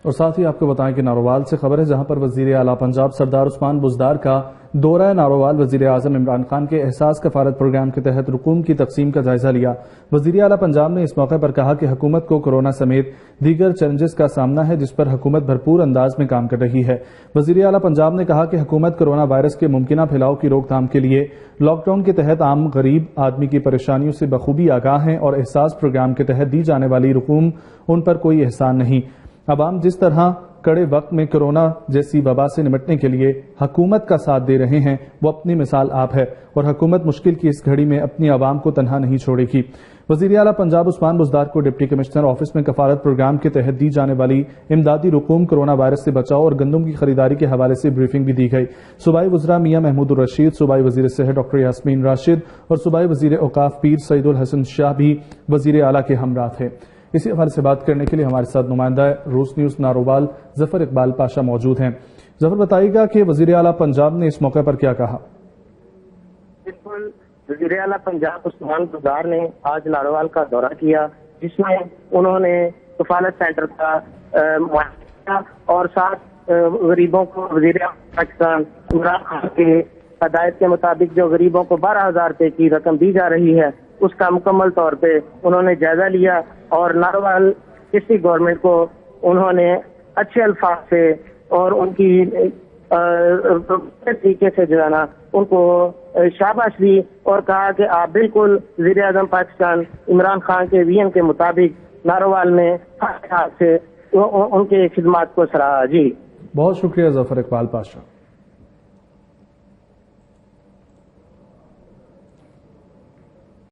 اور ساتھ ہی آپ کو بتائیں کہ نارووال سے خبر ہے جہاں پر وزیر اعلیٰ پنجاب سردار عثمان بزدار کا دورہ نارووال وزیر اعظم عمران خان کے احساس کفالت پروگرام کے تحت رقوم کی تقسیم کا جائزہ لیا۔ وزیر اعلیٰ پنجاب نے اس موقع پر کہا کہ حکومت کو کورونا سمیت دیگر چیلنجز کا سامنا ہے جس پر حکومت بھرپور انداز میں کام کر رہی ہے۔ وزیر اعلیٰ پنجاب نے کہا کہ حکومت کورونا وائرس کے ممکنہ پھیلاؤ کی روک تھام کے لیے لاک ڈاؤن کے تحت عام غریب آدمی کی پریشانیوں سے بخوبی آگاہ ہیں اور احساس پروگرام کے تحت دی جانے والی رقوم ان پر کوئی احسان نہیں۔ عوام جس طرح کڑے وقت میں کورونا جیسی وبا سے نمٹنے کے لیے حکومت کا ساتھ دے رہے ہیں وہ اپنی مثال آپ ہے اور حکومت مشکل کی اس گھڑی میں اپنی عوام کو تنہا نہیں چھوڑے گی۔ وزیر اعلیٰ پنجاب عثمان بزدار کو ڈپٹی کمشنر آفس میں کفالت پروگرام کے تحت دی جانے والی امدادی رقوم کورونا وائرس سے بچاؤ اور گندم کی خریداری کے حوالے سے بریفنگ بھی دی گئی۔ صوبائی وزراء میاں محمود الرشید، صوبائی وزیر صحت ڈاکٹر یاسمین راشد اور صوبائی وزیر اوقاف پیر سعید الحسن شاہ بھی وزیر اعلیٰ کے ہمراہ تھے۔ اسی حوالے سے بات کرنے کے لیے ہمارے ساتھ نمائندہ روس نیوز نارووال ظفر اقبال پاشا موجود ہیں۔ ظفر بتائیے گا کہ وزیر اعلیٰ پنجاب نے اس موقع پر کیا کہا؟ بالکل، وزیر اعلیٰ پنجاب عثمان بزدار نے آج نارووال کا دورہ کیا جس میں انہوں نے کفالت سینٹر کا معائنہ کیا اور ساتھ غریبوں کو وزیر اعظم پاکستان عمران خان کے ہدایت کے مطابق جو غریبوں کو 12,000 روپے کی رقم دی جا رہی ہے اس کا مکمل طور پہ انہوں نے جائزہ لیا اور نارووال ڈسٹرکٹ گورنمنٹ کو انہوں نے اچھے الفاظ سے اور ان کی طریقے سے جو ہے نا ان کو شاباش دی اور کہا کہ آپ بالکل وزیر اعظم پاکستان عمران خان کے ویژن کے مطابق نارووال میں ہر لحاظ سے ان کے خدمات کو سراہا۔ جی بہت شکریہ ظفر اقبال پاشا۔